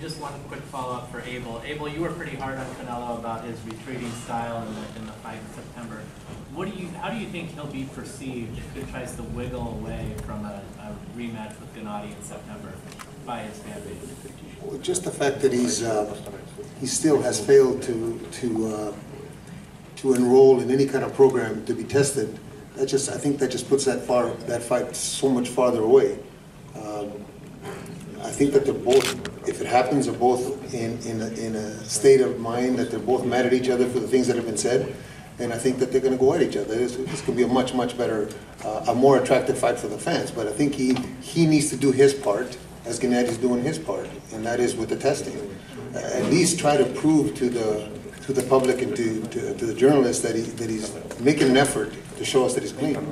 just one quick follow-up for Abel. Abel, you were pretty hard on Canelo about his retreating style in the fight in September. How do you think he'll be perceived if he tries to wiggle away from a rematch with Gennady in September by his fan base? Well, just the fact that he still has failed to enroll in any kind of program to be tested, I think that just puts that fight so much farther away. I think that they're both, if it happens, they're both in a state of mind that they're both mad at each other for the things that have been said, and I think that they're going to go at each other. This could be a much better, a more attractive fight for the fans. But I think he needs to do his part, as Gennady's doing his part, and that is with the testing. At least try to prove to the public and to the journalists that he's making an effort to show us that he's clean. Is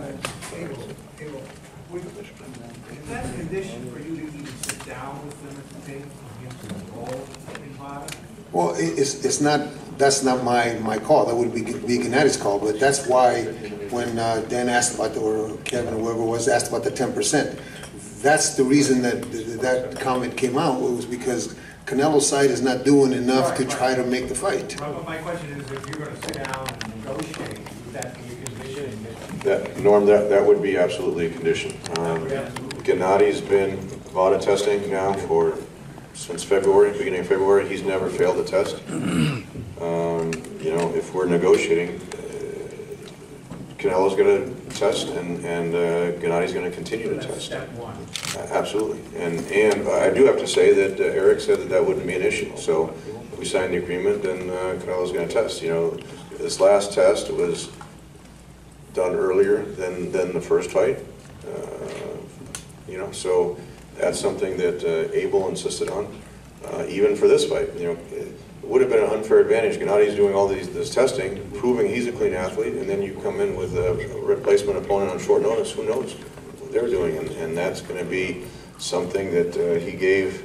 that a condition for you to even sit down with them at the table for him to enroll in boxing? Well, it's not. That's not my call. That would be Gennady's call. But that's why when Dan asked about or Kevin or whoever was asked about the 10%, that's the reason that comment came out. It was because Canelo's side is not doing enough to try to make the fight. My question is, if you're going to sit down and negotiate, would that be a condition? Norm, that would be absolutely a condition. Gennady's been VADA testing now since February, beginning of February. He's never failed a test. You know, if we're negotiating, Canelo's going to test, and Gennady's going to continue to test. Step one. Absolutely, and I do have to say that Eric said that wouldn't be an issue. So we signed the agreement, and Canelo's going to test. You know, this last test was done earlier than the first fight. You know, so that's something that Abel insisted on, even for this fight. You know, it would have been an unfair advantage. Gennady's doing all this testing, proving he's a clean athlete, and then you come in with a replacement opponent on short notice. Who knows what they're doing? And that's going to be something that he gave.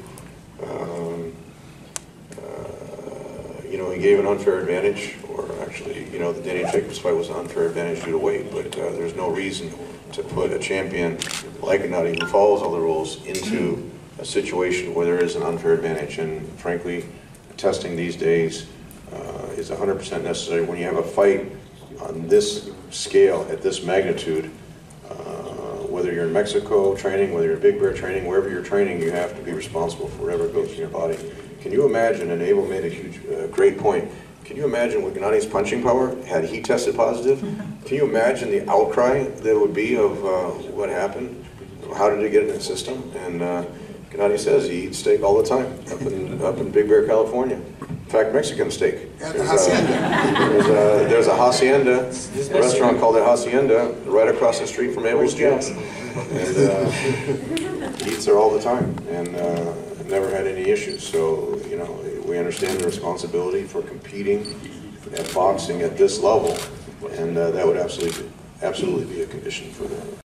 You know, he gave an unfair advantage, or actually, you know, the Danny Jacobs fight was an unfair advantage due to weight, but there's no reason to put a champion like Gennady, who follows all the rules, into a situation where there is an unfair advantage. And frankly, testing these days is 100% necessary when you have a fight on this scale, at this magnitude. Whether you're in Mexico training, whether you're in Big Bear training, wherever you're training, you have to be responsible for whatever goes in your body. Can you imagine, and Abel made a great point, can you imagine with Gennady's punching power, had he tested positive? Can you imagine the outcry that would be of what happened? How did it get in the system? And Gennady says he eats steak all the time up in Big Bear, California. In fact, Mexican steak. There's a hacienda, a restaurant called the Hacienda, right across the street from Abel's gym. And he eats there all the time, and never had any issues. So, you know, we understand the responsibility for competing at boxing at this level, and that would absolutely be a condition for the